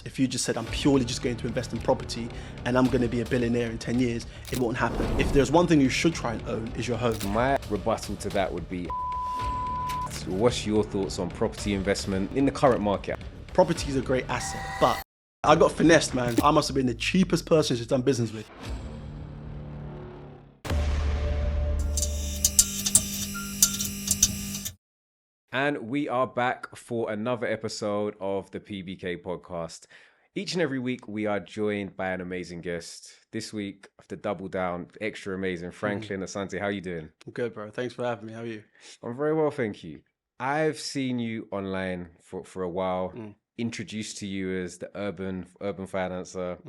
If you just said, I'm purely just going to invest in property and I'm going to be a billionaire in 10 years, it won't happen. If there's one thing you should try and own, is your home. My rebuttal to that would be, what's your thoughts on property investment in the current market? Property is a great asset, but I got finessed, man. I must have been the cheapest person she's done business with. And we are back for another episode of the PBK podcast. Each and every week, we are joined by an amazing guest. This week, I have to double down, extra amazing. Franklin, Asante, how are you doing? I'm good, bro. Thanks for having me. How are you? I'm very well, thank you. I've seen you online for a while, introduced to you as the urban financer.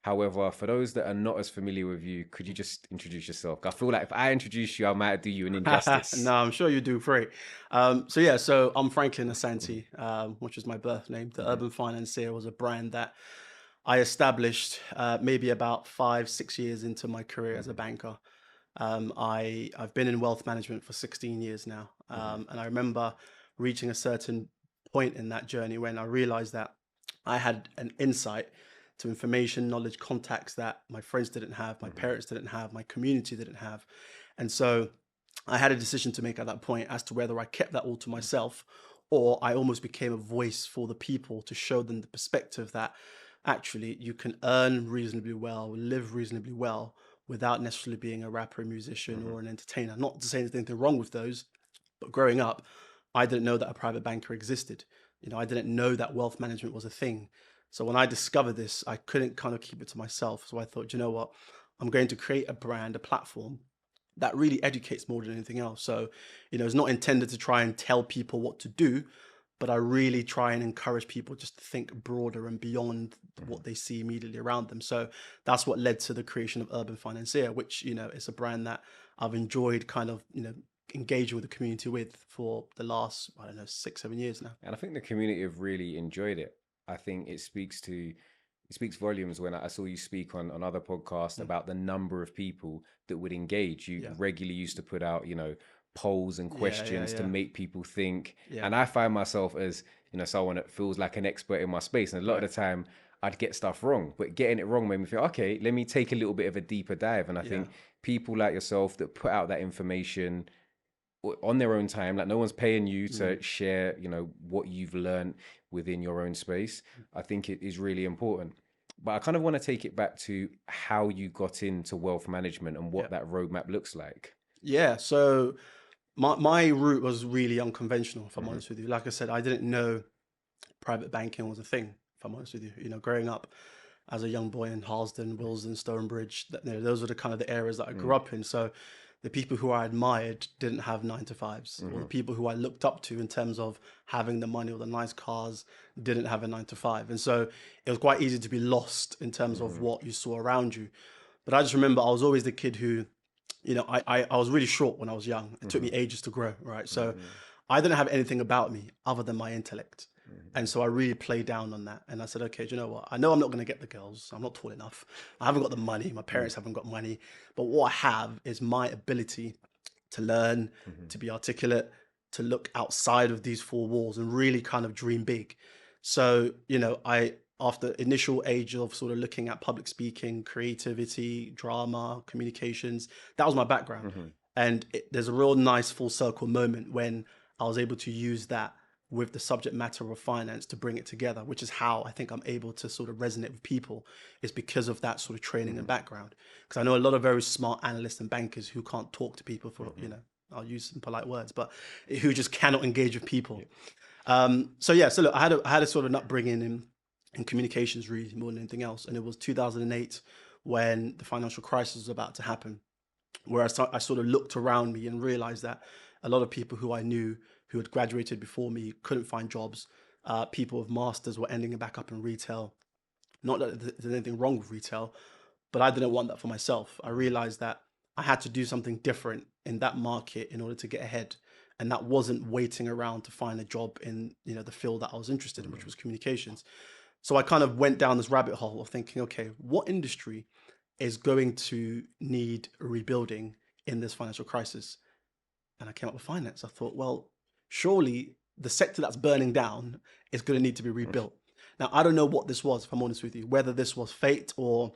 However, for those that are not as familiar with you, could you just introduce yourself? I feel like if I introduce you, I might do you an injustice. No, I'm sure you do great. So I'm Franklin Asante, which is my birth name. The Urban Financier was a brand that I established maybe about 5-6 years into my career as a banker. I've been in wealth management for 16 years now. And I remember reaching a certain point in that journey when I realized that I had an insight to information, knowledge, contacts that my friends didn't have, my parents didn't have, my community didn't have. And so I had a decision to make at that point as to whether I kept that all to myself or I almost became a voice for the people to show them the perspective that actually you can earn reasonably well, live reasonably well without necessarily being a rapper, a musician, or an entertainer. Not to say there's anything wrong with those, but growing up, I didn't know that a private banker existed. I didn't know that wealth management was a thing. So when I discovered this, I couldn't kind of keep it to myself. So I thought, you know what, I'm going to create a brand, a platform that really educates more than anything else. So, it's not intended to try and tell people what to do, but I really try and encourage people just to think broader and beyond what they see immediately around them. So that's what led to the creation of Urban Financier, which, is a brand that I've enjoyed kind of, engaging with the community with for the last, 6-7 years now. And I think the community have really enjoyed it. I think it speaks volumes when I saw you speak on other podcasts about the number of people that would engage. You regularly used to put out, polls and questions to make people think. And I find myself as, someone that feels like an expert in my space. And a lot of the time I'd get stuff wrong, but getting it wrong made me feel, okay, let me take a little bit of a deeper dive. And I think people like yourself that put out that information on their own time, like no one's paying you to share, what you've learned within your own space, I think it is really important. But I kind of want to take it back to how you got into wealth management and what that roadmap looks like. Yeah, so my route was really unconventional, if I'm honest with you. Like I said, I didn't know private banking was a thing, if I'm honest with you. Growing up as a young boy in Harlesden, Willesden, Stonebridge, those are the kind of the areas that I grew up in. So the people who I admired didn't have 9-to-5s, or the people who I looked up to in terms of having the money or the nice cars didn't have a 9-to-5. And so it was quite easy to be lost in terms of what you saw around you. But I just remember I was always the kid who, I was really short when I was young. It took me ages to grow, right? So I didn't have anything about me other than my intellect. And so I really played down on that. And I said, okay, do you know what? I know I'm not going to get the girls. I'm not tall enough. I haven't got the money. My parents haven't got money. But what I have is my ability to learn, to be articulate, to look outside of these four walls and really kind of dream big. So, after initial age of sort of looking at public speaking, creativity, drama, communications, that was my background. And there's a real nice full circle moment when I was able to use that with the subject matter of finance to bring it together, which is how I think I'm able to sort of resonate with people, is because of that sort of training and background. Because I know a lot of very smart analysts and bankers who can't talk to people for, I'll use some polite words, but who just cannot engage with people. So look, I had a sort of upbringing in communications really more than anything else. And it was 2008 when the financial crisis was about to happen, where I sort of looked around me and realized that a lot of people who I knew who had graduated before me couldn't find jobs. People with masters were ending back up in retail. Not that there's anything wrong with retail, but I didn't want that for myself. I realized that I had to do something different in that market in order to get ahead. And that wasn't waiting around to find a job in, the field that I was interested in, which was communications. So I kind of went down this rabbit hole of thinking, okay, what industry is going to need rebuilding in this financial crisis? And I came up with finance. I thought, well, surely the sector that's burning down is going to need to be rebuilt. Now, I don't know what this was, if I'm honest with you, whether this was fate or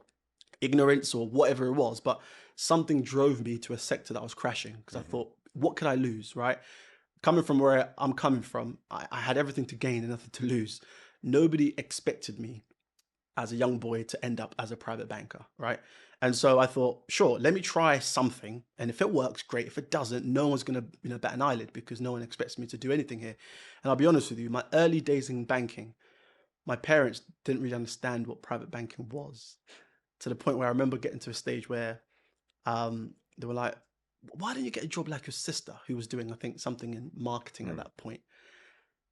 ignorance or whatever it was, but something drove me to a sector that was crashing because I thought, what could I lose, right? Coming from where I'm coming from, I had everything to gain and nothing to lose. Nobody expected me as a young boy to end up as a private banker, right? And so I thought, sure, let me try something. And if it works, great. If it doesn't, no one's going to bat an eyelid because no one expects me to do anything here. And I'll be honest with you, my early days in banking, my parents didn't really understand what private banking was, to the point where I remember getting to a stage where they were like, why don't you get a job like your sister, who was doing, I think, something in marketing at that point?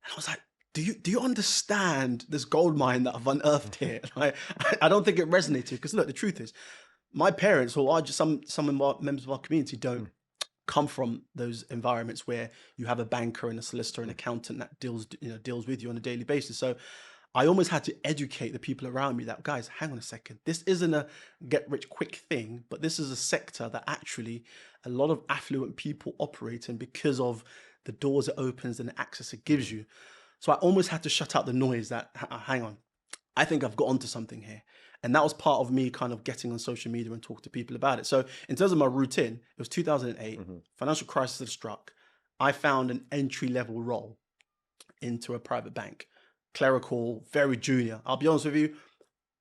And I was like, do you understand this gold mine that I've unearthed here? Like, I don't think it resonated because look, the truth is, my parents, or are just some members of our community, don't come from those environments where you have a banker and a solicitor and accountant that deals with you on a daily basis. So I almost had to educate the people around me that, guys, hang on a second, this isn't a get rich quick thing, but this is a sector that actually a lot of affluent people operate in because of the doors it opens and the access it gives you. So I almost had to shut out the noise that, hang on, I think I've got onto something here. And that was part of me kind of getting on social media and talking to people about it. So in terms of my routine, it was 2008, financial crisis had struck. I found an entry-level role into a private bank, clerical, very junior. I'll be honest with you,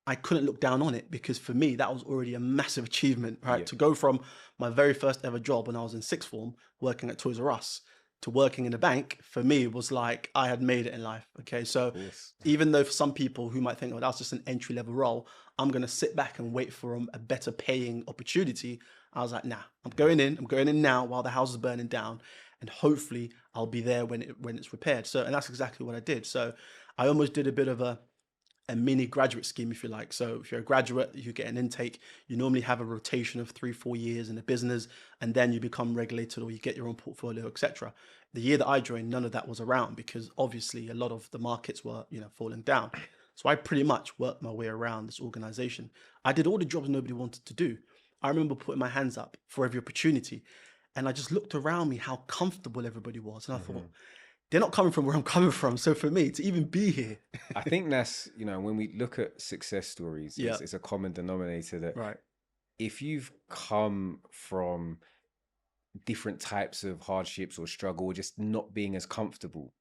I couldn't look down on it because for me, that was already a massive achievement, right? To go from my very first ever job when I was in sixth form, working at Toys R Us, to working in a bank, for me was like I had made it in life. Okay, so even though for some people who might think, oh, that's just an entry level role, I'm gonna sit back and wait for a better paying opportunity. I was like, nah, I'm going in now while the house is burning down, and hopefully I'll be there when it's repaired. So, and that's exactly what I did. So I almost did a bit of a mini graduate scheme, if you like. So if you're a graduate, you get an intake. You normally have a rotation of 3-4 years in a business, and then you become regulated or you get your own portfolio, etc. The year that I joined, none of that was around because obviously a lot of the markets were, falling down. So I pretty much worked my way around this organization. I did all the jobs nobody wanted to do. I remember putting my hands up for every opportunity, and I just looked around me how comfortable everybody was, and I thought, they're not coming from where I'm coming from. So for me to even be here, I think that's, when we look at success stories, it's a common denominator that if you've come from different types of hardships or struggle, or just not being as comfortable,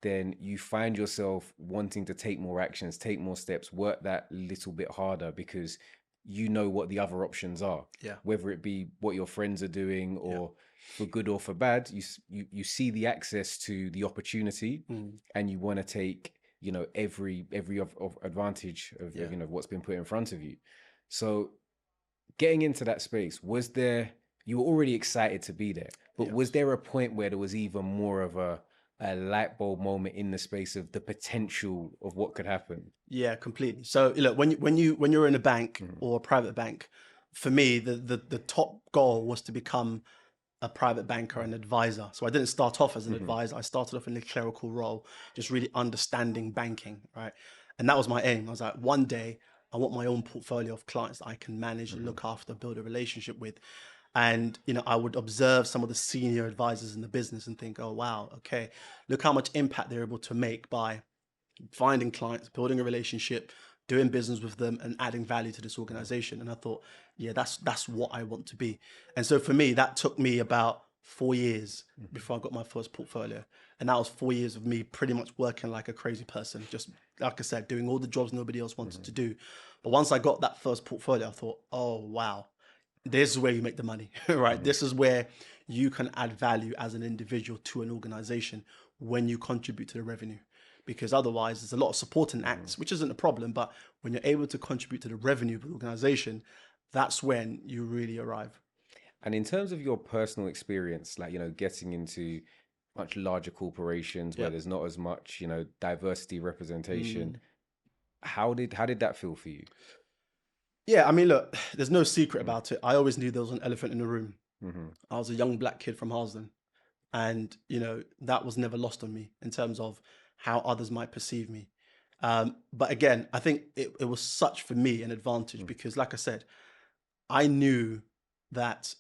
then you find yourself wanting to take more actions, take more steps, work that little bit harder because you know what the other options are. Whether it be what your friends are doing or for good or for bad, you see the access to the opportunity and you want to take, every advantage of what's been put in front of you. So getting into that space, you were already excited to be there, but was there a point where there was even more of a light bulb moment in the space of the potential of what could happen? Yeah, completely. So look, when you're in a bank or a private bank, for me, the top goal was to become a private banker and advisor. So I didn't start off as an advisor. I started off in a clerical role, just really understanding banking, right? And that was my aim. I was like, one day I want my own portfolio of clients that I can manage and look after, build a relationship with. And, I would observe some of the senior advisors in the business and think, oh, wow, okay, look how much impact they're able to make by finding clients, building a relationship, doing business with them, and adding value to this organization. And I thought, yeah, that's what I want to be. And so for me, that took me about 4 years before I got my first portfolio. And that was 4 years of me pretty much working like a crazy person, just like I said, doing all the jobs nobody else wanted to do. But once I got that first portfolio, I thought, oh, wow, this is where you make the money, right? This is where you can add value as an individual to an organization when you contribute to the revenue. Because otherwise, there's a lot of supporting acts, which isn't a problem. But when you're able to contribute to the revenue of the organization, that's when you really arrive. And in terms of your personal experience, like, getting into much larger corporations where there's not as much, diversity representation, how did that feel for you? Yeah, I mean, look, there's no secret about it. I always knew there was an elephant in the room. I was a young black kid from Harsden. And, that was never lost on me in terms of how others might perceive me. But again, I think it was such for me an advantage because, like I said, I knew that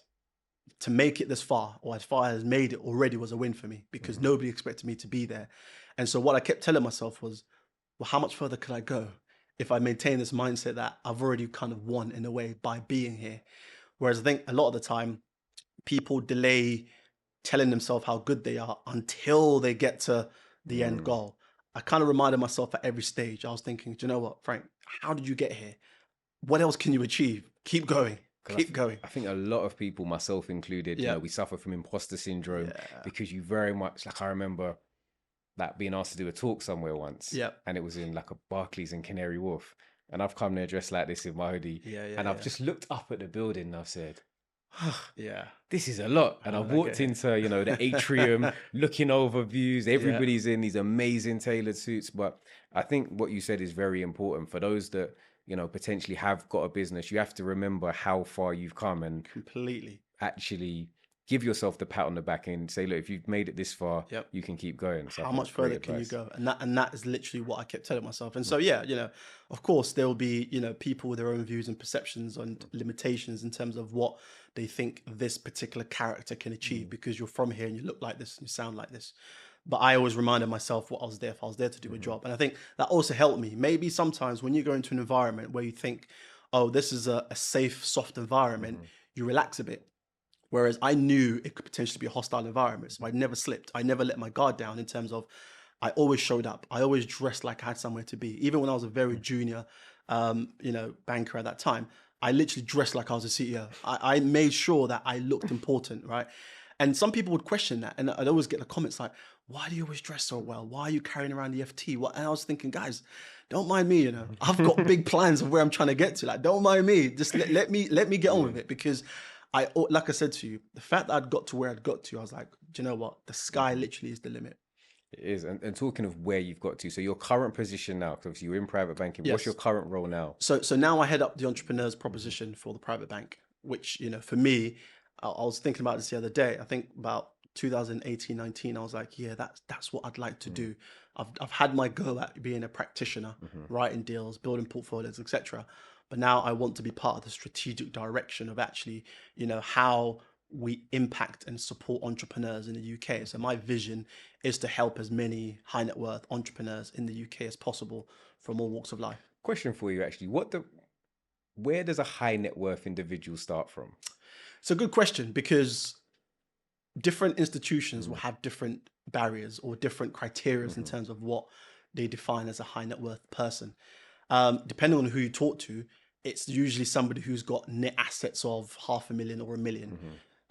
to make it this far, or as far as made it already, was a win for me because nobody expected me to be there. And so what I kept telling myself was, well, how much further could I go if I maintain this mindset that I've already kind of won in a way by being here? Whereas I think a lot of the time people delay telling themselves how good they are until they get to the end Mm. goal. I kind of reminded myself at every stage, I was thinking, do you know what, Frank, how did you get here? What else can you achieve? Keep going, 'Cause keep going. I think a lot of people, myself included, Yeah, we suffer from imposter syndrome yeah, because you very much, like, I remember like being asked to do a talk somewhere once, yeah, and it was in like a Barclays in Canary Wharf, and I've come there dressed like this in my hoodie, yeah, yeah, and I've yeah. just looked up at the building and I've said, Yeah. this is a lot. And How I've did I get walked here? into, the atrium, looking over views. Yeah, Everybody's in these amazing tailored suits. But I think what you said is very important for those that, potentially have got a business. You have to remember how far you've come and completely. actually give yourself the pat on the back and say, look, if you've made it this far, Yep. you can keep going. So I How think much it's great further can you advice. go? And that is literally what I kept telling myself. And Mm, so yeah, of course there will be, people with their own views and perceptions and limitations in terms of what they think this particular character can achieve mm, because you're from here and you look like this and you sound like this. But I always reminded myself what I was there for. I was there to do a mhm, job. And I think that also helped me. Maybe sometimes when you go into an environment where you think, oh, this is a safe, soft environment, mhm, you relax a bit. Whereas I knew it could potentially be a hostile environment. So I never slipped. I never let my guard down in terms of I always showed up. I always dressed like I had somewhere to be. Even when I was a very mm. junior, banker at that time, I literally dressed like I was a CEO. I made sure that I looked important, right? And some people would question that. And I'd always get the comments like, why do you always dress so well? Why are you carrying around the FT? What? And I was thinking, guys, don't mind me, I've got big plans of where I'm trying to get to. Like, don't mind me. Just let me get on Yeah. with it because like I said to you, the fact that I'd got to where I'd got to, I was like, do you know what? The sky Mhm. literally is the limit. It is. And talking of where you've got to, so your current position now, because obviously you're in private banking, what's your Yes. current role now? So now I head up the entrepreneurs Mhm, proposition for the private bank, which, for me, I was thinking about this the other day. I think about 2018, 19, I was like, yeah, that's what I'd like to mm, do. I've had my go at being a practitioner, mhm. writing deals, building portfolios, etc. But now I want to be part of the strategic direction of actually, how we impact and support entrepreneurs in the UK. So my vision is to help as many high net worth entrepreneurs in the UK as possible from all walks of life. Question for you actually. Where does a high net worth individual start from? It's a good question because different institutions will Mm, have different barriers or different criterias in mhm, terms of what they define as a high net worth person. Depending on who you talk to, it's usually somebody who's got net assets of 500,000 or 1 million.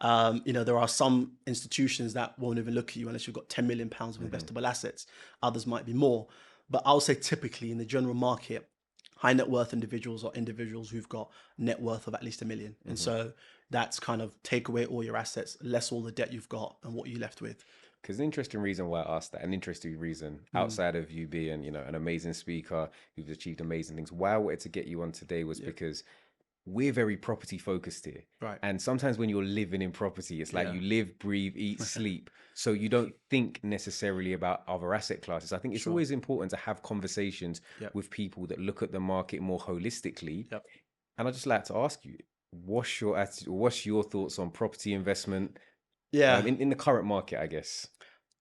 mhm, There are some institutions that won't even look at you unless you've got £10 million of mhm, investable assets. Others might be more. But I'll say typically in the general market, high net worth individuals are individuals who've got net worth of at least 1 million. And mhm. so that's kind of take away all your assets, less all the debt you've got and what you're left with. Because the interesting reason why I asked that, an interesting reason Mm, outside of you being, an amazing speaker who's achieved amazing things, why I wanted to get you on today was yeah. because we're very property focused here. Right. And sometimes when you're living in property, it's like Yeah. you live, breathe, eat, sleep. So you don't think necessarily about other asset classes. I think it's Sure. always important to have conversations Yep. with people that look at the market more holistically. Yep. And I'd just like to ask you, what's your attitude, what's your thoughts on property investment Yeah. in the current market, I guess?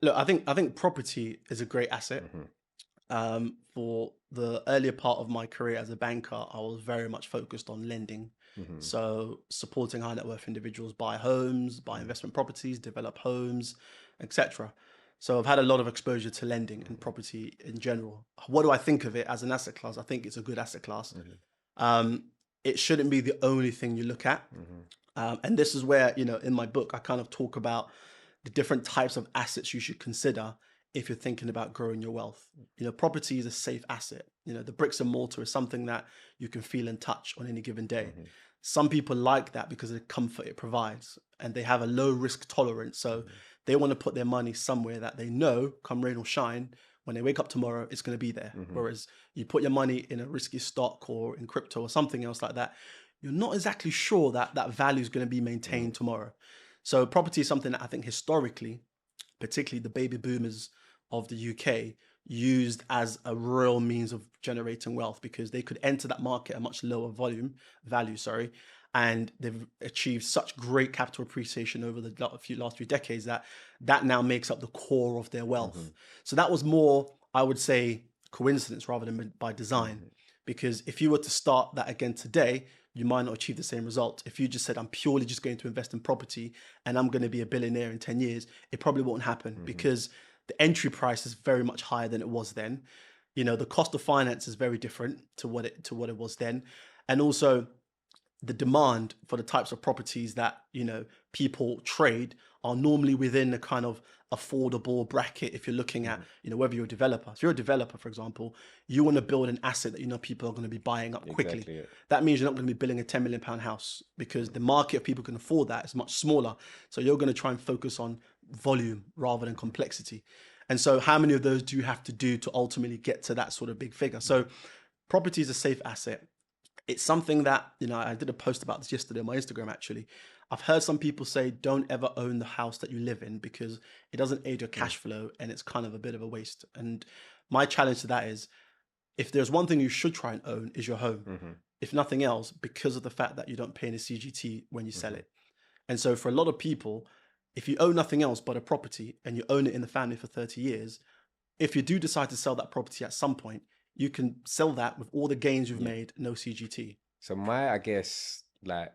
Look, I think property is a great asset. Hmm. For the earlier part of my career as a banker, I was very much focused on lending. Hmm. So supporting high net worth individuals buy homes, buy Hmm. investment properties, develop homes, etc. So I've had a lot of exposure to lending and Hmm. property in general. What do I think of it as an asset class? I think it's a good asset class. Hmm. Um, it shouldn't be the only thing you look at. Hmm. And this is where, in my book, I kind of talk about the different types of assets you should consider if you're thinking about growing your wealth. Property is a safe asset. The bricks and mortar is something that you can feel and touch on any given day. Hmm. Some people like that because of the comfort it provides and they have a low risk tolerance. So Hmm. they want to put their money somewhere that they know, come rain or shine, when they wake up tomorrow, it's going to be there. Hmm. Whereas you put your money in a risky stock or in crypto or something else like that, you're not exactly sure that that value is going to be Hmm. maintained tomorrow. So property is something that I think historically, particularly the baby boomers of the UK, used as a real means of generating wealth because they could enter that market at a much lower value, sorry, and they've achieved such great capital appreciation over the last few decades that now makes up the core of their Hmm. wealth. So that was more, I would say, coincidence rather than by design. Because if you were to start that again today, you might not achieve the same result. If you just said, I'm purely just going to invest in property and I'm going to be a billionaire in 10 years, it probably won't happen because the entry price is very much higher than it was then. You know, the cost of finance is very different to what it was then. And also the demand for the types of properties that, you know, people trade are normally within a kind of affordable bracket. If you're looking at, you know, whether you're a developer, if you're a developer, for example, you want to build an asset that, you know, people are going to be buying up quickly. Exactly, yeah. That means you're not going to be building a 10 million pound house because the market of people who can afford that is much smaller. So you're going to try and focus on volume rather than complexity. And so how many of those do you have to do to ultimately get to that sort of big figure? So property is a safe asset. It's something that, you know, I did a post about this yesterday on my Instagram, actually. I've heard some people say, don't ever own the house that you live in because it doesn't aid your cash flow and it's kind of a bit of a waste. And my challenge to that is, if there's one thing you should try and own is your home. If nothing else, because of the fact that you don't pay any CGT when you sell it. And so for a lot of people, if you own nothing else but a property and you own it in the family for 30 years, if you do decide to sell that property at some point, you can sell that with all the gains you've made, no CGT. So my, I guess, like,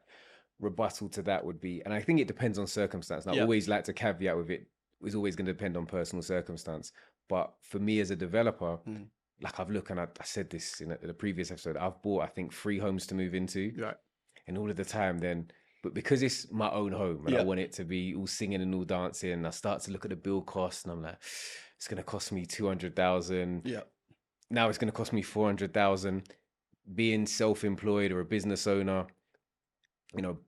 rebuttal to that would be, and I think it depends on circumstance. And I always like to caveat with it's always going to depend on personal circumstance. But for me as a developer, like I've looked, and I said this in the previous episode, I've bought, I think, 3 homes to move into. Right. And all of the time then, but because it's my own home and I want it to be all singing and all dancing, I start to look at the build cost and I'm like, it's going to cost me 200,000. Yeah. Now it's going to cost me 400,000. Being self-employed or a business owner, you know,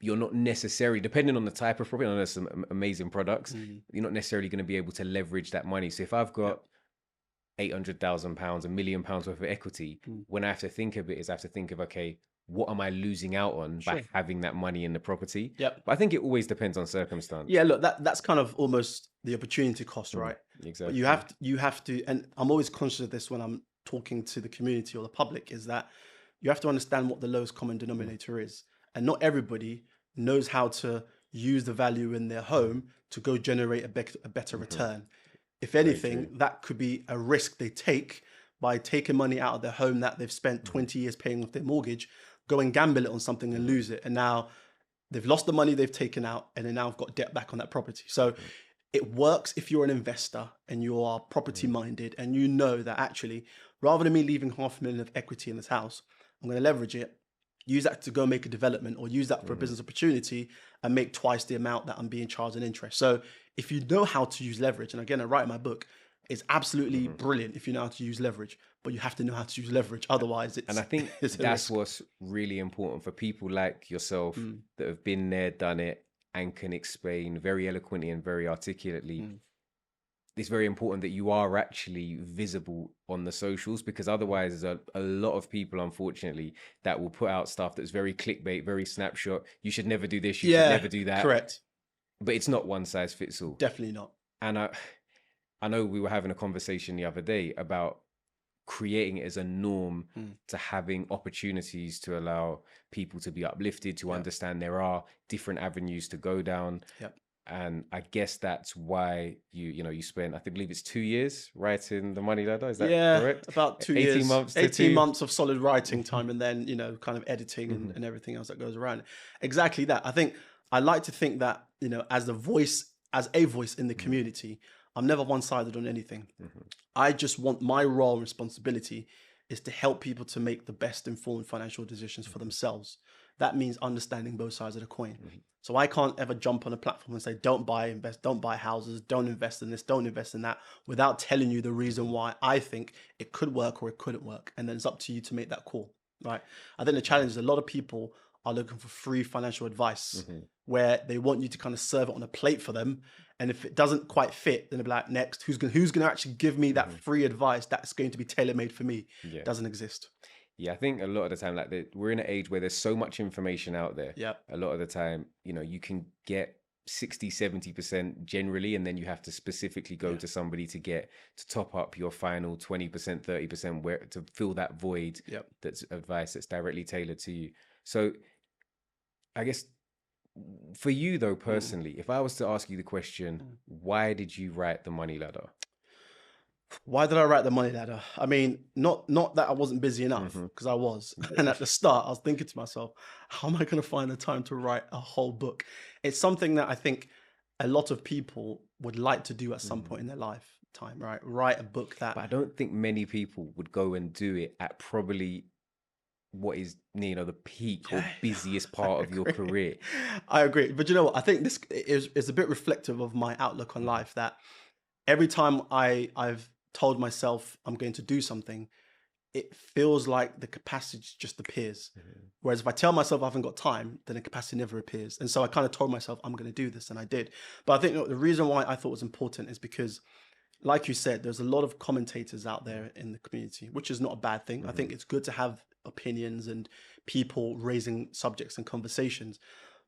you're not necessarily, depending on the type of property, I know there's some amazing products, you're not necessarily going to be able to leverage that money. So if I've got £800,000, £1 million worth of equity, when I have to think of it is I have to think of, okay, what am I losing out on by having that money in the property? Yep. But I think it always depends on circumstance. Yeah, look, that's kind of almost the opportunity cost, right? Exactly. But you have to, and I'm always conscious of this when I'm talking to the community or the public, is that you have to understand what the lowest common denominator is. And not everybody knows how to use the value in their home to go generate a better return. If anything, that could be a risk they take by taking money out of their home that they've spent 20 years paying off their mortgage, go and gamble it on something and lose it. And now they've lost the money they've taken out and they now have got debt back on that property. So it works if you're an investor and you are property minded and you know that actually, rather than me leaving $500,000 of equity in this house, I'm going to leverage it, use that to go make a development or use that for a business opportunity and make twice the amount that I'm being charged in interest. So if you know how to use leverage, and again, I write in my book, it's absolutely brilliant if you know how to use leverage, but you have to know how to use leverage. Otherwise, it's... And I think that's what's really important for people like yourself that have been there, done it, and can explain very eloquently and very articulately. It's very important that you are actually visible on the socials, because otherwise there's a lot of people, unfortunately, that will put out stuff that's very clickbait, very snapshot. You should never do this, you should never do that. Correct. But it's not one size fits all. Definitely not. And I know we were having a conversation the other day about creating it as a norm to having opportunities to allow people to be uplifted, to understand there are different avenues to go down. And I guess that's why you spent, I believe it's 2 years writing The Money Ladder. Is that correct? About 2 18 years. months 18 months of solid writing time, and then, kind of editing and everything else that goes around. Exactly that. I think I like to think that, as a voice in the community, I'm never one-sided on anything. I just want my role and responsibility is to help people to make the best informed financial decisions for themselves. That means understanding both sides of the coin. So I can't ever jump on a platform and say, don't buy houses, don't invest in this, don't invest in that, without telling you the reason why I think it could work or it couldn't work. And then it's up to you to make that call, right? I think the challenge is a lot of people are looking for free financial advice where they want you to kind of serve it on a plate for them. And if it doesn't quite fit, then they'll be like, next, who's going to actually give me that free advice that's going to be tailor-made for me? It doesn't exist. Yeah, I think a lot of the time, we're in an age where there's so much information out there. A lot of the time, you can get 60, 70% generally, and then you have to specifically go to somebody to top up your final 20%, 30% where to fill that void. That's advice that's directly tailored to you. So I guess for you though, personally, if I was to ask you the question, why did you write The Money Ladder? Why did I write the money ladder? I mean, not that I wasn't busy enough, because I was. And at the start, I was thinking to myself, how am I going to find the time to write a whole book? It's something that I think a lot of people would like to do at some point in their lifetime, right? Write a book that. But I don't think many people would go and do it at probably what is, the peak or Yeah, busiest I part of your agree. career. I agree. But you know what? I think this is a bit reflective of my outlook on life, that every time I've told myself I'm going to do something, it feels like the capacity just appears. Whereas if I tell myself I haven't got time, then the capacity never appears. And so I kind of told myself I'm going to do this, and I did. But I think the reason why I thought it was important is because, like you said, there's a lot of commentators out there in the community, which is not a bad thing. I think it's good to have opinions and people raising subjects and conversations.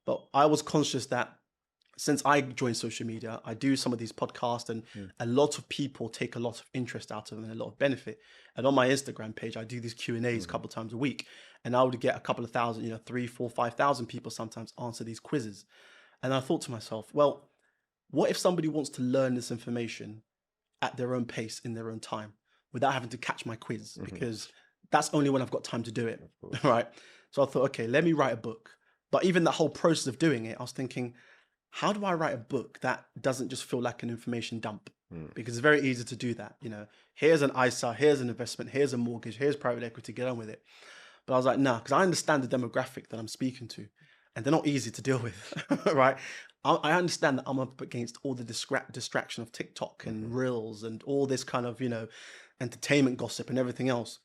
But I was conscious that since I joined social media, I do some of these podcasts, and a lot of people take a lot of interest out of them and a lot of benefit. And on my Instagram page, I do these Q&As a couple of times a week, and I would get a couple of thousand, 3, 4, 5,000 people sometimes answer these quizzes. And I thought to myself, well, what if somebody wants to learn this information at their own pace in their own time without having to catch my quiz? Because that's only when I've got time to do it, right? So I thought, okay, let me write a book. But even that whole process of doing it, I was thinking, how do I write a book that doesn't just feel like an information dump? Because it's very easy to do that. Here's an ISA, here's an investment, here's a mortgage, here's private equity, get on with it. But I was like, nah, because I understand the demographic that I'm speaking to, and they're not easy to deal with, right? I understand that I'm up against all the distraction of TikTok and Reels and all this kind of, entertainment gossip and everything else.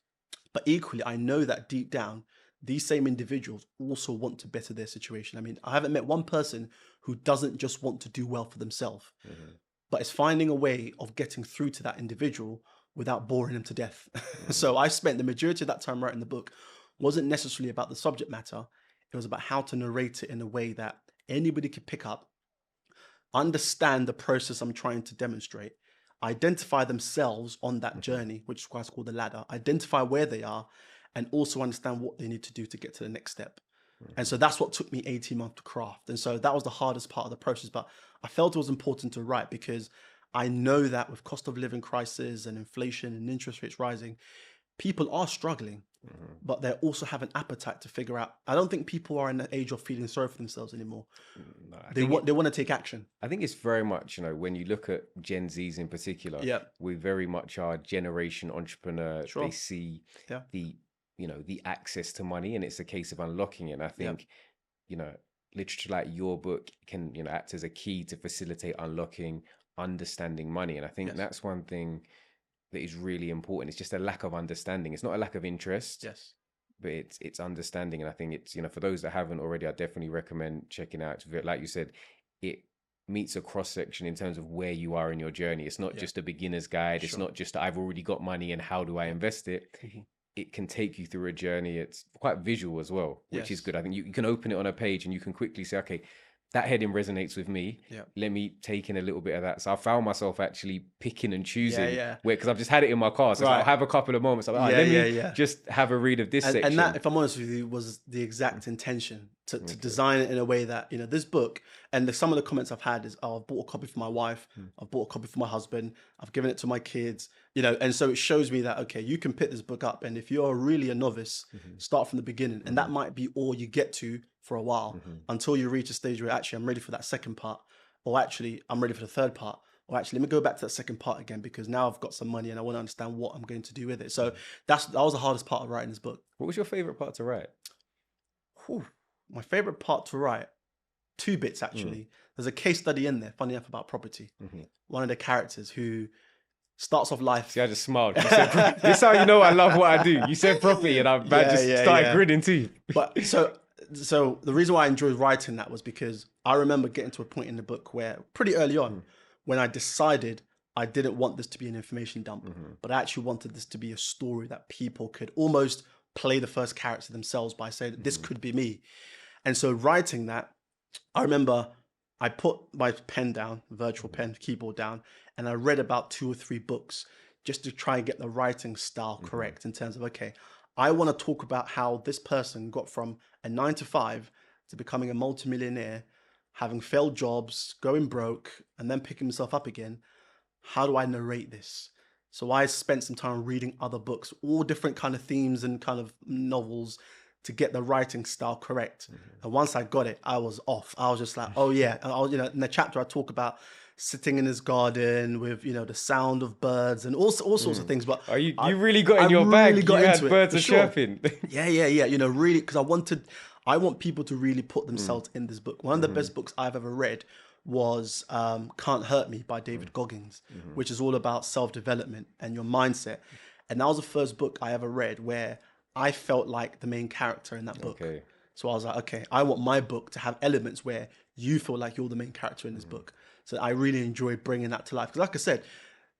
But equally, I know that deep down, these same individuals also want to better their situation. I mean, I haven't met one person who doesn't just want to do well for themselves, but it's finding a way of getting through to that individual without boring them to death. So I spent the majority of that time writing the book. Wasn't necessarily about the subject matter. It was about how to narrate it in a way that anybody could pick up, understand the process I'm trying to demonstrate, identify themselves on that journey, which is why it's called the ladder, identify where they are, and also understand what they need to do to get to the next step. And so that's what took me 18 months to craft. And so that was the hardest part of the process. But I felt it was important to write because I know that with cost of living crisis and inflation and interest rates rising, people are struggling, but they also have an appetite to figure out. I don't think people are in the age of feeling sorry for themselves anymore. No, They want to take action. I think it's very much, when you look at Gen Zs in particular, Yeah. we very much are generation entrepreneur. Sure. They see Yeah. the access to money, and it's a case of unlocking it. And I think, literature like your book can, act as a key to facilitate unlocking, understanding money. And I think that's one thing that is really important. It's just a lack of understanding. It's not a lack of interest. Yes. But it's understanding. And I think it's, for those that haven't already, I definitely recommend checking out. Like you said, it meets a cross section in terms of where you are in your journey. It's not just a beginner's guide. It's not just I've already got money and how do I invest it. It can take you through a journey. It's quite visual as well, which is good. I think you can open it on a page and you can quickly say, okay, that heading resonates with me. Let me take in a little bit of that. So I found myself actually picking and choosing because I've just had it in my car. So I'll have a couple of moments. I'm like, let me just have a read of this section. And that, if I'm honest with you, was the exact intention to design it in a way that, this book, and some of the comments I've had is, oh, I've bought a copy for my wife. I've bought a copy for my husband. I've given it to my kids, and so it shows me that, okay, you can pick this book up. And if you're really a novice, start from the beginning. And that might be all you get to for a while until you reach a stage where actually I'm ready for that second part, or actually I'm ready for the third part, or actually let me go back to that second part again because now I've got some money and I want to understand what I'm going to do with it. So that was the hardest part of writing this book. What was your favorite part to write? My favorite part to write, 2 bits actually. There's a case study in there, funny enough, about property. One of the characters who starts off life. See, I just smiled. You said, this is how you know I love what I do. You said property, and I just started grinning too. But so the reason why I enjoyed writing that was because I remember getting to a point in the book where pretty early on, when I decided I didn't want this to be an information dump, but I actually wanted this to be a story that people could almost play the first character themselves by saying, this could be me. And so writing that, I remember I put my pen down, virtual pen, keyboard down, and I read about 2 or 3 books just to try and get the writing style correct in terms of, okay, I want to talk about how this person got from a 9 to 5 to becoming a multimillionaire, having failed jobs, going broke, and then picking himself up again. How do I narrate this? So I spent some time reading other books, all different kind of themes and kind of novels, to get the writing style correct. And once I got it, I was off. I was just like, oh yeah. And I was, in the chapter I talk about sitting in his garden with, the sound of birds and all sorts of things. But Oh, you I, really got I in your really bag. got You into had it birds for are sure. chirping. Yeah. Really, because I want people to really put themselves in this book. One of the best books I've ever read was Can't Hurt Me by David Goggins, which is all about self-development and your mindset. And that was the first book I ever read where I felt like the main character in that book. Okay. So I was like, okay, I want my book to have elements where you feel like you're the main character in this book. So I really enjoyed bringing that to life. Because like I said,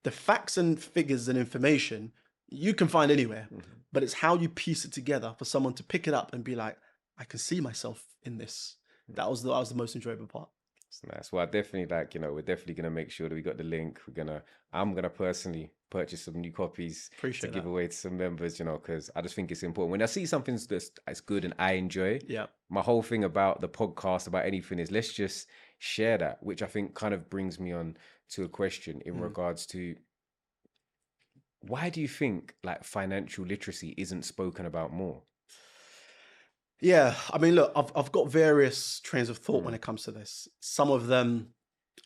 the facts and figures and information you can find anywhere, but it's how you piece it together for someone to pick it up and be like, I can see myself in this. That was the most enjoyable part. It's nice. Well, I definitely we're definitely gonna make sure that we got the link. I'm gonna personally purchase some new copies to give away to some members, because I just think it's important. When I see something that's good and I enjoy, Yeah. my whole thing about the podcast, about anything, is let's just share that, which I think kind of brings me on to a question in regards to why do you think like financial literacy isn't spoken about more? Yeah, I mean, look, I've got various trains of thought when it comes to this. Some of them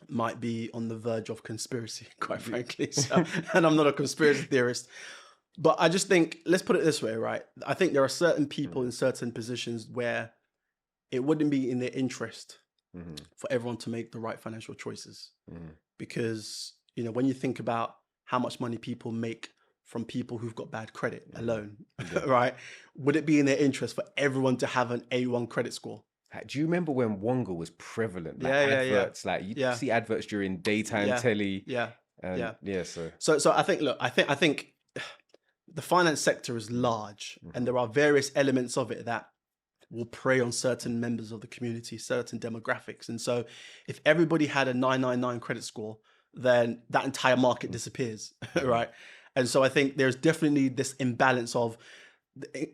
might be on the verge of conspiracy, quite frankly. So, and I'm not a conspiracy theorist, but I just think, let's put it this way, right? I think there are certain people in certain positions where it wouldn't be in their interest for everyone to make the right financial choices. Because, when you think about how much money people make from people who've got bad credit alone, right? Would it be in their interest for everyone to have an A1 credit score? Do you remember when Wonga was prevalent? Like Yeah. adverts, like you see adverts during daytime telly. So I think, look, I think the finance sector is large, and there are various elements of it that will prey on certain members of the community, certain demographics. And so if everybody had a 999 credit score, then that entire market disappears, right? And so I think there's definitely this imbalance of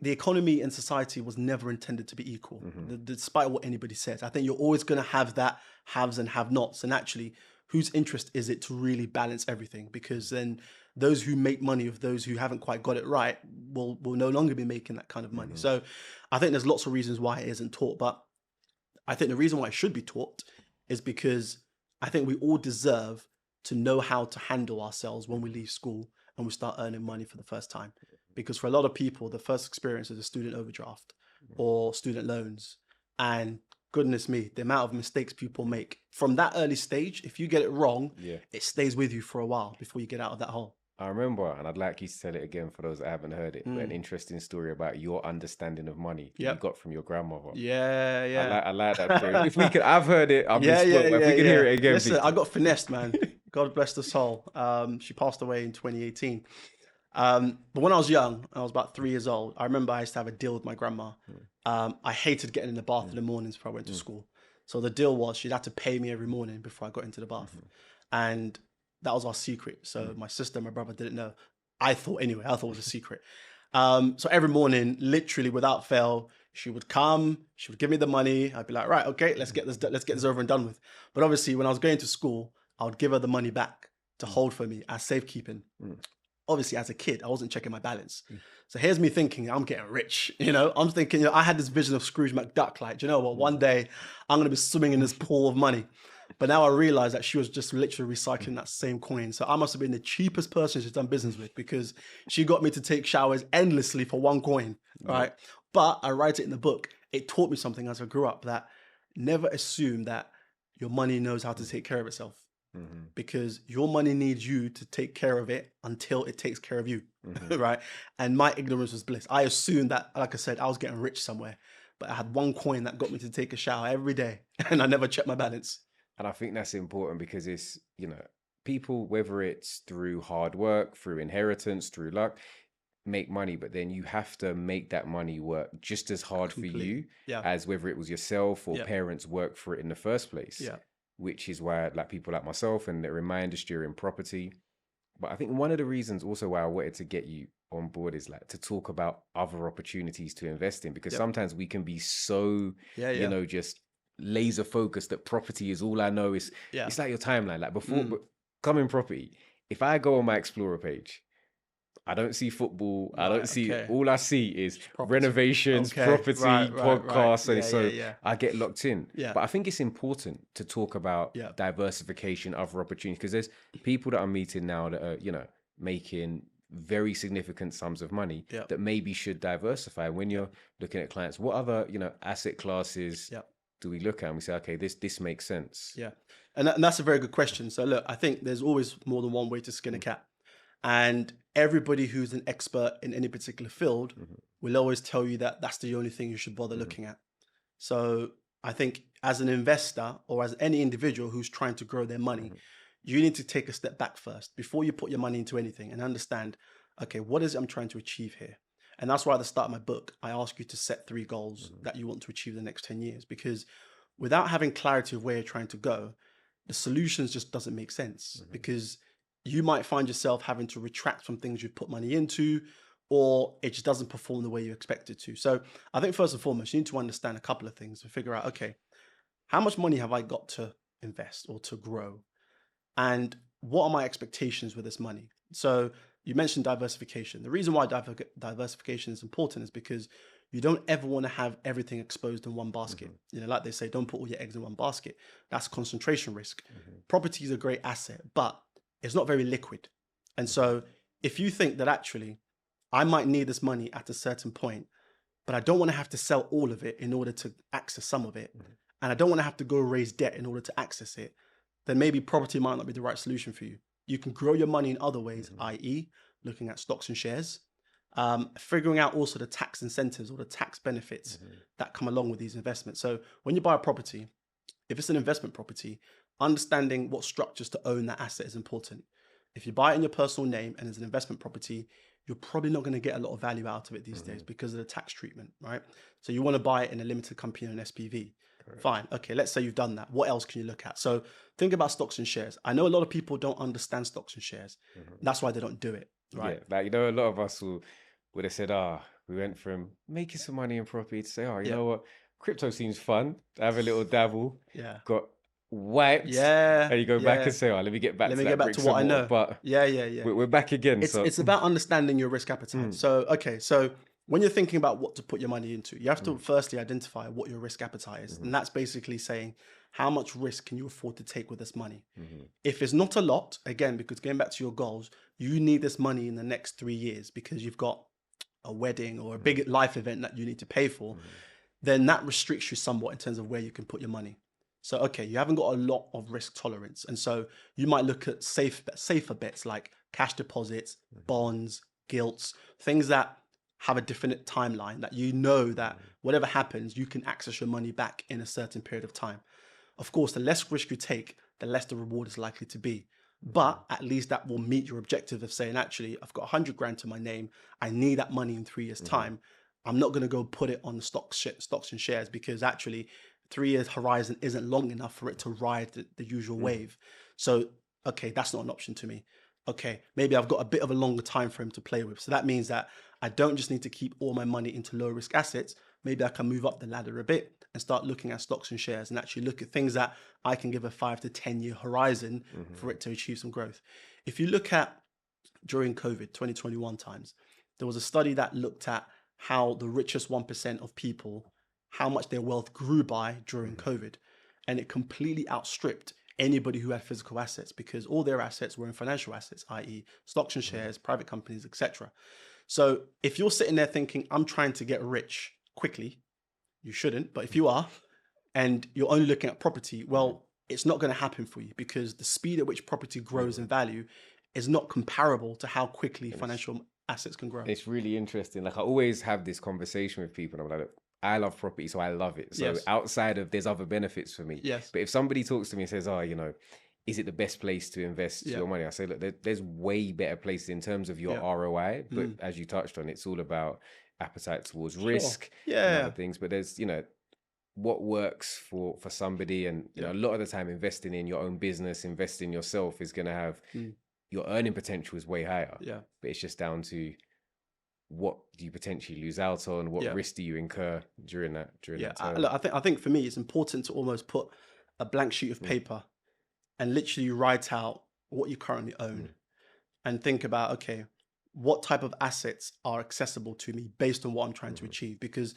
the economy and society was never intended to be equal, despite what anybody says. I think you're always going to have that haves and have-nots. And actually, whose interest is it to really balance everything? Because then those who make money of those who haven't quite got it right will no longer be making that kind of money. So I think there's lots of reasons why it isn't taught. But I think the reason why it should be taught is because I think we all deserve to know how to handle ourselves when we leave school and we start earning money for the first time. Because for a lot of people, the first experience is a student overdraft or student loans. And goodness me, the amount of mistakes people make from that early stage, if you get it wrong, it stays with you for a while before you get out of that hole. I remember, and I'd like you to tell it again for those that haven't heard it, but an interesting story about your understanding of money that you got from your grandmother. Yeah. I like that story. If we could, I've heard it. I've been spoke, but if we can hear it again, listen, please. I got finessed, man. God bless the soul. She passed away in 2018. But when I was young, I was about 3 years old. I remember I used to have a deal with my grandma. I hated getting in the bath in the mornings before I went to school. So the deal was she'd have to pay me every morning before I got into the bath. And that was our secret. So my sister and my brother didn't know. I thought it was a secret. So every morning, literally without fail, she would come, she would give me the money. I'd be like, right, okay, let's get this over and done with. But obviously when I was going to school, I would give her the money back to hold for me as safekeeping. Obviously, as a kid, I wasn't checking my balance. So here's me thinking, I'm getting rich. I'm thinking, I had this vision of Scrooge McDuck. Like, do you know what? One day I'm going to be swimming in this pool of money. But now I realize that she was just literally recycling that same coin. So I must have been the cheapest person she's done business with, because she got me to take showers endlessly for one coin, right? But I write it in the book. It taught me something as I grew up, that never assume that your money knows how to take care of itself. Because your money needs you to take care of it until it takes care of you, right? And my ignorance was bliss. I assumed that, like I said, I was getting rich somewhere, but I had one coin that got me to take a shower every day, and I never checked my balance. And I think that's important because it's, people, whether it's through hard work, through inheritance, through luck, make money, but then you have to make that money work just as hard for you as whether it was yourself or parents worked for it in the first place. Which is why, like, people like myself and that are in my industry are in property. But I think one of the reasons also why I wanted to get you on board is like to talk about other opportunities to invest in, because sometimes we can be so, just laser focused that property is all I know. It's like your timeline. Like before coming property, if I go on my Explorer page, I don't see football. I don't see, all I see is renovations, property, podcasts. And so I get locked in. But I think it's important to talk about diversification, other opportunities, because there's people that I'm meeting now that are, making very significant sums of money that maybe should diversify. When you're looking at clients, what other, asset classes do we look at and we say, okay, this makes sense? Yeah. And that's a very good question. So look, I think there's always more than one way to skin a cat. And everybody who's an expert in any particular field will always tell you that that's the only thing you should bother looking at. So I think as an investor or as any individual who's trying to grow their money, you need to take a step back first before you put your money into anything and understand, okay, what is it I'm trying to achieve here? And that's why at the start of my book, I ask you to set 3 goals that you want to achieve the next 10 years, because without having clarity of where you're trying to go, the solutions just doesn't make sense, because you might find yourself having to retract from things you've put money into, or it just doesn't perform the way you expect it to. So I think first and foremost, you need to understand a couple of things and figure out, okay, how much money have I got to invest or to grow? And what are my expectations with this money? So you mentioned diversification. The reason why diversification is important is because you don't ever want to have everything exposed in one basket. Like they say, don't put all your eggs in one basket. That's concentration risk. Property is a great asset, but it's not very liquid. And so if you think that actually I might need this money at a certain point, but I don't want to have to sell all of it in order to access some of it, and I don't want to have to go raise debt in order to access it, then maybe property might not be the right solution for you. You can grow your money in other ways, i.e. looking at stocks and shares, figuring out also the tax incentives or the tax benefits that come along with these investments. So when you buy a property, if it's an investment property, understanding what structures to own that asset is important. If you buy it in your personal name and it's an investment property, you're probably not going to get a lot of value out of it these days because of the tax treatment, right? So you want to buy it in a limited company or an SPV. Fine. Okay, let's say you've done that. What else can you look at? So think about stocks and shares. I know a lot of people don't understand stocks and shares. That's why they don't do it, right? Yeah, like, a lot of us would have said, we went from making some money in property to say, you know what, crypto seems fun. Have a little dabble. Got wiped. And you go back and say, let me get back to what I know. But we're back again. It's about understanding your risk appetite. So, okay, so when you're thinking about what to put your money into, you have to firstly identify what your risk appetite is. And that's basically saying, how much risk can you afford to take with this money? If it's not a lot, again, because going back to your goals, you need this money in the next 3 years because you've got a wedding or a big life event that you need to pay for, then that restricts you somewhat in terms of where you can put your money. So, okay, you haven't got a lot of risk tolerance. And so you might look at safer bets like cash deposits, bonds, gilts, things that have a definite timeline that you know that whatever happens, you can access your money back in a certain period of time. Of course, the less risk you take, the less the reward is likely to be. But at least that will meet your objective of saying, actually, I've got 100 grand to my name. I need that money in 3 years' time. I'm not going to go put it on the stocks and shares because actually 3 years horizon isn't long enough for it to ride the usual wave. So, okay, that's not an option to me. Okay, maybe I've got a bit of a longer time frame to play with. So that means that I don't just need to keep all my money into low risk assets. Maybe I can move up the ladder a bit and start looking at stocks and shares and actually look at things that I can give a 5 to 10 year horizon for it to achieve some growth. If you look at during COVID, 2021 times, there was a study that looked at how the richest 1% of people, how much their wealth grew by during COVID. And it completely outstripped anybody who had physical assets because all their assets were in financial assets, i.e. stocks and shares, private companies, etc. So if you're sitting there thinking, I'm trying to get rich quickly, you shouldn't, but if you are, and you're only looking at property, well, it's not going to happen for you because the speed at which property grows in value is not comparable to how quickly financial assets can grow. It's really interesting. Like I always have this conversation with people and I'm like, look, I love property, so I love it. So outside of, there's other benefits for me. But if somebody talks to me and says, is it the best place to invest your money? I say, look, there's way better places in terms of your ROI. But as you touched on, it's all about appetite towards risk and other things. But there's, what works for somebody. And a lot of the time investing in your own business, investing in yourself is going to have, your earning potential is way higher. But it's just down to what do you potentially lose out on? What risk do you incur during that time? Look, I think for me, it's important to almost put a blank sheet of paper and literally write out what you currently own. and think about, okay, what type of assets are accessible to me based on what I'm trying to achieve? Because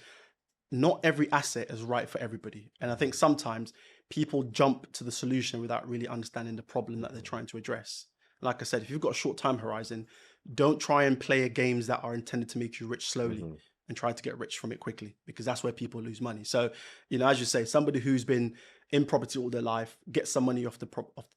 not every asset is right for everybody. And I think sometimes people jump to the solution without really understanding the problem that they're trying to address. Like I said, if you've got a short time horizon, don't try and play games that are intended to make you rich slowly and try to get rich from it quickly, because that's where people lose money. So, as you say, somebody who's been in property all their life gets some money off the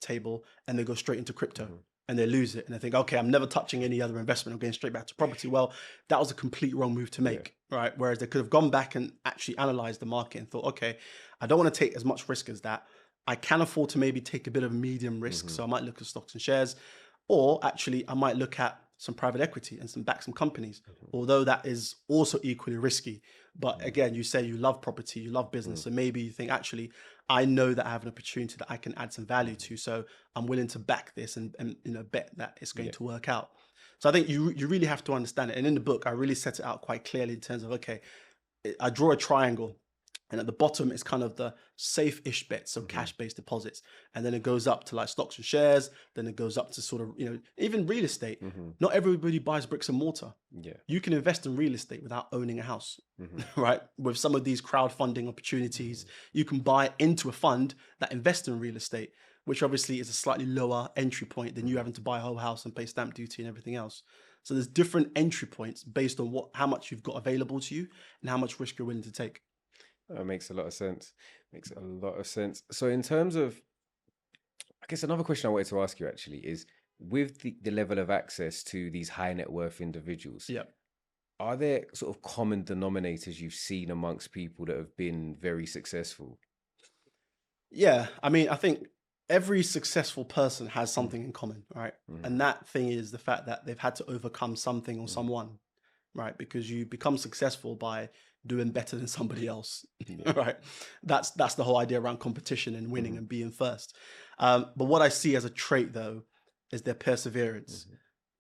table and they go straight into crypto and they lose it and they think, okay, I'm never touching any other investment. I'm going straight back to property. Well, that was a complete wrong move to make, right? Whereas they could have gone back and actually analyzed the market and thought, okay, I don't want to take as much risk as that. I can afford to maybe take a bit of a medium risk. So I might look at stocks and shares, or actually I might look at some private equity and back some companies, although that is also equally risky. But again, you say you love property, you love business. So maybe you think, actually, I know that I have an opportunity that I can add some value to. So I'm willing to back this and bet that it's going to work out. So I think you really have to understand it. And in the book, I really set it out quite clearly in terms of, okay, I draw a triangle. And at the bottom is kind of the safe-ish bets, so cash-based deposits. And then it goes up to like stocks and shares. Then it goes up to sort of, even real estate. Not everybody buys bricks and mortar. You can invest in real estate without owning a house, right? With some of these crowdfunding opportunities, you can buy into a fund that invests in real estate, which obviously is a slightly lower entry point than you having to buy a whole house and pay stamp duty and everything else. So there's different entry points based on how much you've got available to you and how much risk you're willing to take. That makes a lot of sense. Makes a lot of sense. So in terms of, I guess another question I wanted to ask you actually is, with the level of access to these high net worth individuals, are there sort of common denominators you've seen amongst people that have been very successful? Yeah, I mean, I think every successful person has something in common, right? And that thing is the fact that they've had to overcome something or someone, right? Because you become successful by doing better than somebody else, right? That's the whole idea around competition and winning and being first. But what I see as a trait, though, is their perseverance.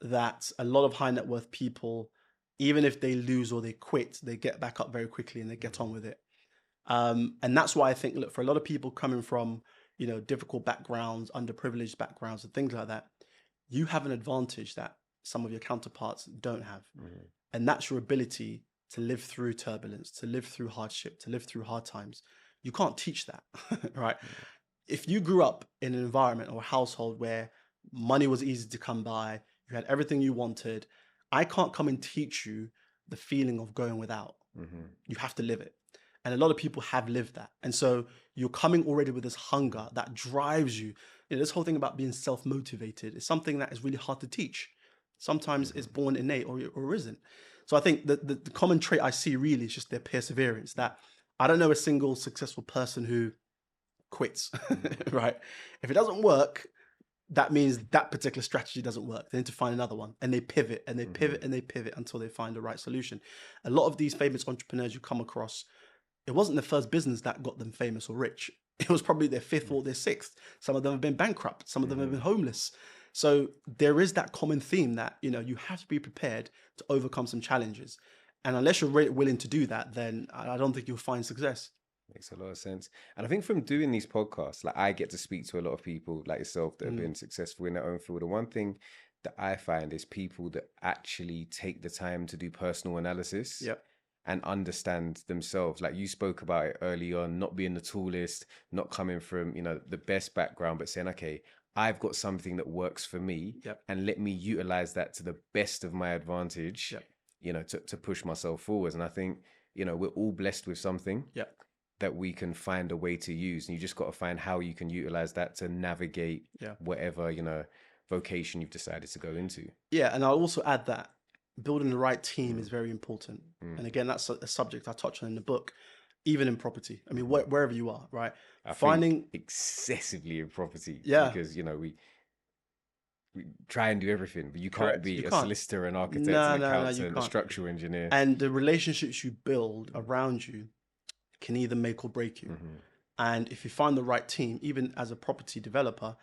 That a lot of high net worth people, even if they lose or they quit, they get back up very quickly and they get on with it. And that's why I think, look, for a lot of people coming from, difficult backgrounds, underprivileged backgrounds and things like that, you have an advantage that some of your counterparts don't have. And that's your ability to live through turbulence, to live through hardship, to live through hard times. You can't teach that, right? If you grew up in an environment or a household where money was easy to come by, you had everything you wanted, I can't come and teach you the feeling of going without. You have to live it. And a lot of people have lived that. And so you're coming already with this hunger that drives you. This whole thing about being self-motivated is something that is really hard to teach. Sometimes it's born innate or isn't. So I think that the common trait I see really is just their perseverance, that I don't know a single successful person who quits, right? If it doesn't work, that means that particular strategy doesn't work. They need to find another one, and they pivot and they pivot and they pivot until they find the right solution. A lot of these famous entrepreneurs you come across, it wasn't their first business that got them famous or rich. It was probably their fifth or their sixth. Some of them have been bankrupt. Some of them have been homeless. So there is that common theme that, you have to be prepared to overcome some challenges. And unless you're willing to do that, then I don't think you'll find success. Makes a lot of sense. And I think from doing these podcasts, like I get to speak to a lot of people like yourself that have been successful in their own field. And one thing that I find is people that actually take the time to do personal analysis. And understand themselves. Like you spoke about it early on, not being the tallest, not coming from, the best background, but saying, okay, I've got something that works for me and let me utilize that to the best of my advantage, to push myself forwards. And I think, we're all blessed with something that we can find a way to use. And you just got to find how you can utilize that to navigate whatever, vocation you've decided to go into. Yeah. And I'll also add that building the right team is very important. And again, that's a subject I touch on in the book, even in property. I mean, wherever you are, right? I think excessively in property. Because, we try and do everything, but you can't be a solicitor, an architect, an accountant, a structural engineer. And the relationships you build around you can either make or break you. And if you find the right team, even as a property developer,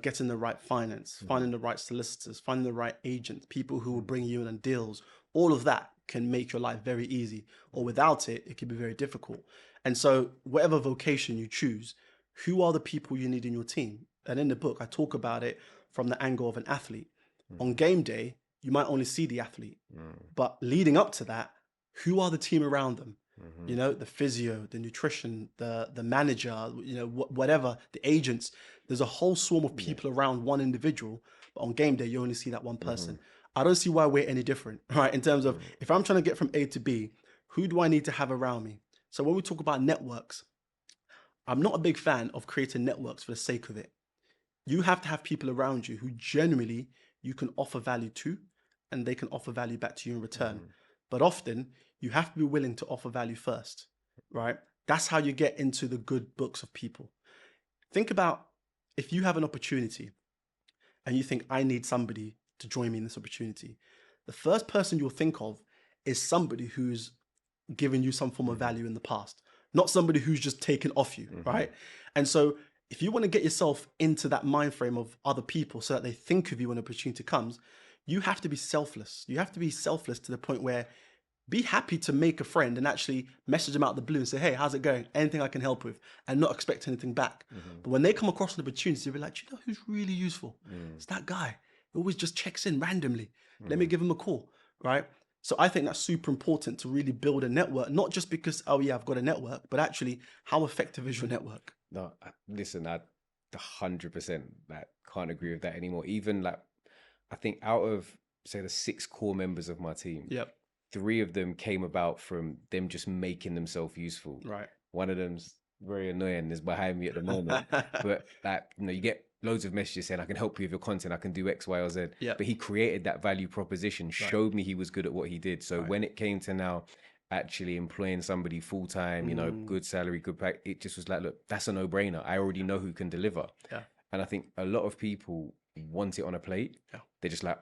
getting the right finance, finding the right solicitors, finding the right agents, people who will bring you in on deals, all of that can make your life very easy. Or without it, it can be very difficult. And so whatever vocation you choose, who are the people you need in your team? And in the book, I talk about it from the angle of an athlete. On game day, you might only see the athlete, but leading up to that, who are the team around them? You know, the physio, the nutrition, the manager, you know, whatever, the agents. There's a whole swarm of people around one individual, but on game day, you only see that one person. I don't see why we're any different, right? In terms of if I'm trying to get from A to B, who do I need to have around me? So when we talk about networks, I'm not a big fan of creating networks for the sake of it. You have to have people around you who genuinely you can offer value to, and they can offer value back to you in return. But often you have to be willing to offer value first, right? That's how you get into the good books of people. Think about if you have an opportunity and you think, I need somebody to join me in this opportunity. The first person you'll think of is somebody who's given you some form of value in the past, not somebody who's just taken off you, right? And so if you want to get yourself into that mind frame of other people so that they think of you when an opportunity comes, you have to be selfless. You have to be selfless to the point where be happy to make a friend and actually message them out of the blue and say, hey, how's it going? Anything I can help with, and not expect anything back. But when they come across an opportunity, you'll be like, you know who's really useful? It's that guy. He always just checks in randomly. Let me give him a call, right? So I think that's super important to really build a network, not just because, oh yeah, I've got a network, but actually how effective is your network? No, listen, I 100% like can't agree with that anymore. Even like, I think out of say the 6 core members of my team, 3 of them came about from them just making themselves useful. Right. One of them's very annoying, is behind me at the moment, but like, you know, you get loads of messages saying I can help you with your content, I can do X, Y, or Z. But he created that value proposition, showed me he was good at what he did. So when it came to now actually employing somebody full time, you know, good salary, good pay, it just was like, look, that's a no brainer. I already know who can deliver. And I think a lot of people want it on a plate. They're just like,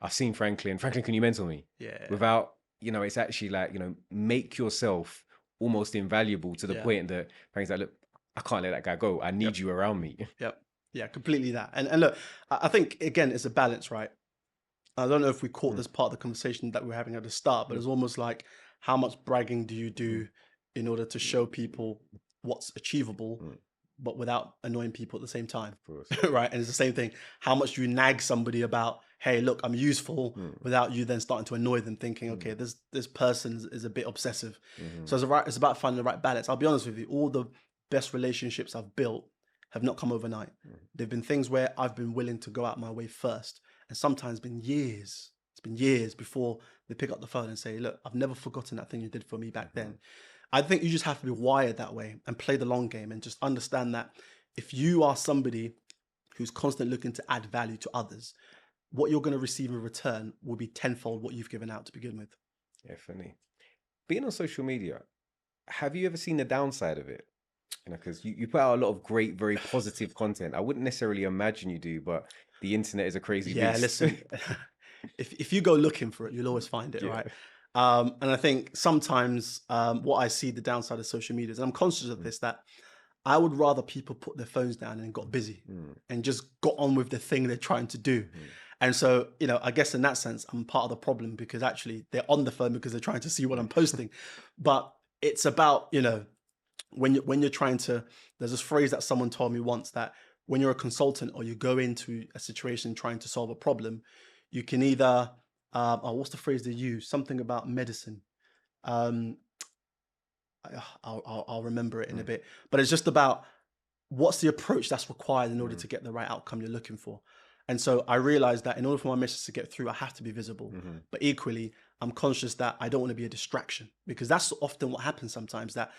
I've seen Franklin, can you mentor me? Without, you know, it's actually like, you know, make yourself almost invaluable to the point that Frank's like, look, I can't let that guy go. I need you around me. Yeah, completely that. And look, I think, again, it's a balance, right? I don't know if we caught this part of the conversation that we were having at the start, but it's almost like, how much bragging do you do in order to show people what's achievable, but without annoying people at the same time, right? And it's the same thing. How much do you nag somebody about, hey, look, I'm useful, without you then starting to annoy them, thinking, okay, this person is a bit obsessive. So it's about finding the right balance. I'll be honest with you, all the best relationships I've built have not come overnight. There've been things where I've been willing to go out my way first, and sometimes been years. It's been years before they pick up the phone and say, look, I've never forgotten that thing you did for me back then. I think you just have to be wired that way and play the long game, and just understand that if you are somebody who's constantly looking to add value to others, what you're going to receive in return will be tenfold what you've given out to begin with. Definitely. Being on social media, have you ever seen the downside of it? You know, because you put out a lot of great, very positive content. I wouldn't necessarily imagine you do, but the internet is a crazy beast. Listen, if you go looking for it, you'll always find it, right? And I think sometimes what I see the downside of social media is, and I'm conscious of this, that I would rather people put their phones down and got busy and just got on with the thing they're trying to do. And so, you know, I guess in that sense, I'm part of the problem, because actually they're on the phone because they're trying to see what I'm posting. But it's about, you know, when you're trying to, there's this phrase that someone told me once, that when you're a consultant or you go into a situation trying to solve a problem, you can either, what's the phrase they use? Something about medicine. I'll remember it in a bit, but it's just about what's the approach that's required in order to get the right outcome you're looking for. And so I realized that in order for my message to get through, I have to be visible. But equally, I'm conscious that I don't want to be a distraction, because that's often what happens sometimes, that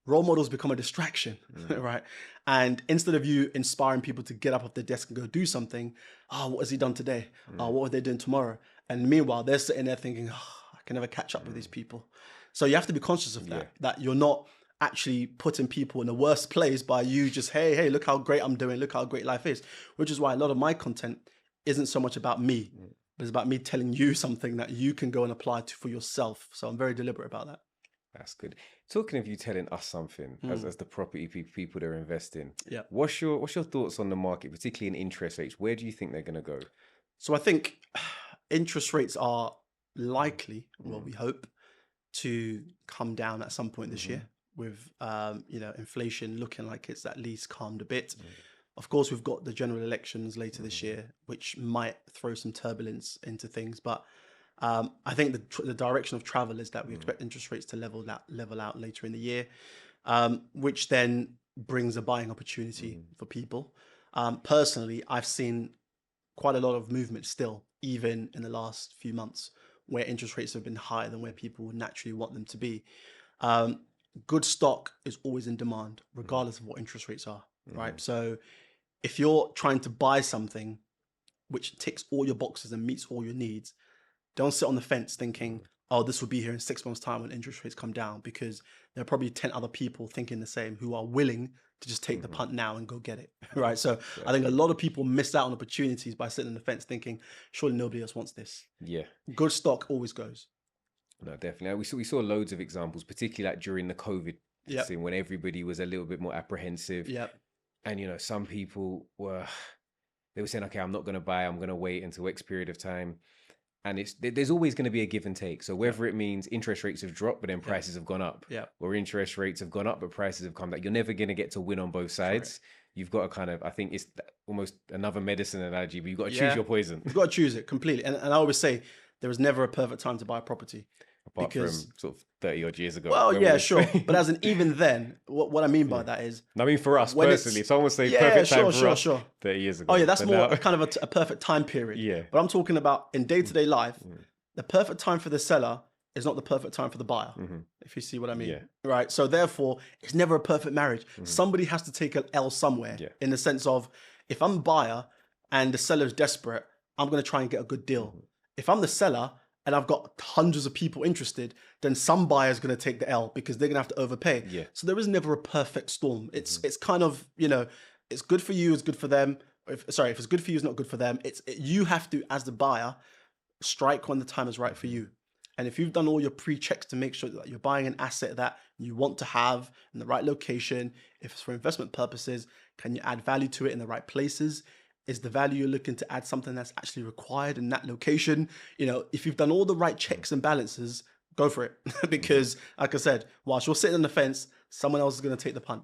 role models become a distraction, right? And instead of you inspiring people to get up off their desk and go do something, what has he done today? What are they doing tomorrow? And meanwhile, they're sitting there thinking, I can never catch up with these people. So you have to be conscious of that, that you're not actually putting people in the worst place by you just, hey, look how great I'm doing, look how great life is, which is why a lot of my content isn't so much about me, but it's about me telling you something that you can go and apply to for yourself. So I'm very deliberate about that. That's good. Talking of you telling us something as the property people that are investing, Yeah. What's your thoughts on the market, particularly in interest rates? Where do you think they're going to go? So I think interest rates are likely, well, we hope, to come down at some point this year, with you know, inflation looking like it's at least calmed a bit. Of course, we've got the general elections later this year, which might throw some turbulence into things. But I think the direction of travel is that we expect interest rates to level out later in the year, which then brings a buying opportunity for people. Personally, I've seen quite a lot of movement still, even in the last few months, where interest rates have been higher than where people would naturally want them to be. Good stock is always in demand, regardless of what interest rates are, right? So if you're trying to buy something which ticks all your boxes and meets all your needs, don't sit on the fence thinking, oh, this will be here in 6 months' time when interest rates come down, because there are probably 10 other people thinking the same who are willing to just take the punt now and go get it, right? So I think a lot of people miss out on opportunities by sitting on the fence thinking, surely nobody else wants this. Yeah. Good stock always goes. No, definitely. We saw loads of examples, particularly like during the COVID thing, when everybody was a little bit more apprehensive. Yep. And, you know, some people were saying, okay, I'm not going to buy, I'm going to wait until X period of time. And there's always going to be a give and take. So whether it means interest rates have dropped, but then prices have gone up, or interest rates have gone up, but prices have come down, you're never going to get to win on both sides. Correct. You've got to kind of, I think it's almost another medicine analogy, but you've got to choose your poison. You've got to choose it completely. And I always say there is never a perfect time to buy a property. Apart from sort of 30 odd years ago. Well, yeah, sure. But as an even then, what I mean by that is... I mean, for us personally, if someone would say perfect time for us 30 years ago. Oh, yeah, that's more kind of a perfect time period. Yeah. But I'm talking about in day-to-day life, the perfect time for the seller is not the perfect time for the buyer, if you see what I mean. Right? So therefore, it's never a perfect marriage. Somebody has to take an L somewhere, in the sense of, if I'm a buyer and the seller's desperate, I'm going to try and get a good deal. If I'm the seller and I've got hundreds of people interested, then some buyer's going to take the L because they're going to have to overpay. Yeah. So there is never a perfect storm. It's kind of, you know, it's good for you, it's good for them. If it's good for you, it's not good for them. You have to, as the buyer, strike when the time is right for you. And if you've done all your pre-checks to make sure that you're buying an asset that you want to have in the right location, if it's for investment purposes, can you add value to it in the right places? Is the value you're looking to add something that's actually required in that location? You know, if you've done all the right checks and balances, go for it. Because, like I said, whilst you're sitting on the fence, someone else is going to take the punt.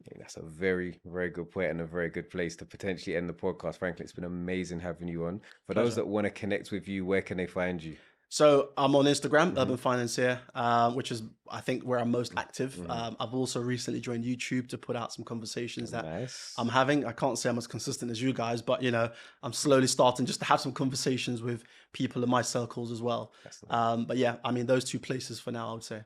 I think that's a very, very good point and a very good place to potentially end the podcast. Franklin, it's been amazing having you on. For those that want to connect with you, where can they find you? So I'm on Instagram, Urban Financier, which is, I think, where I'm most active. I've also recently joined YouTube to put out some conversations that I'm having. I can't say I'm as consistent as you guys, but, you know, I'm slowly starting just to have some conversations with people in my circles as well. But yeah, I mean, those two places for now, I would say.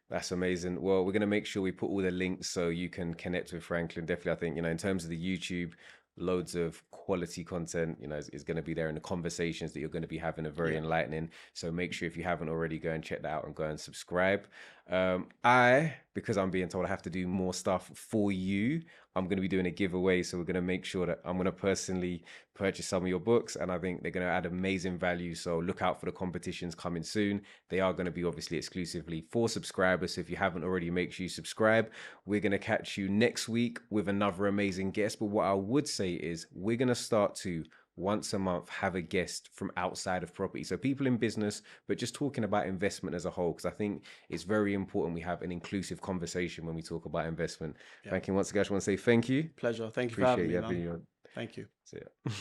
That's amazing. Well, we're going to make sure we put all the links so you can connect with Franklin. Definitely, I think, you know, in terms of the YouTube, loads of quality content, you know, is going to be there, and the conversations that you're going to be having are very enlightening. So make sure, if you haven't already, go and check that out and go and subscribe. Because I'm being told I have to do more stuff for you, I'm going to be doing a giveaway. So we're going to make sure that I'm going to personally purchase some of your books, and I think they're going to add amazing value. So look out for the competitions coming soon. They are going to be obviously exclusively for subscribers. So if you haven't already, make sure you subscribe. We're going to catch you next week with another amazing guest. But what I would say is we're going to start to, once a month, have a guest from outside of property. So people in business, but just talking about investment as a whole, because I think it's very important we have an inclusive conversation when we talk about investment. Franklin, once again, I just want to say thank you. Pleasure. Thank you for having me, man. Thank you. See ya.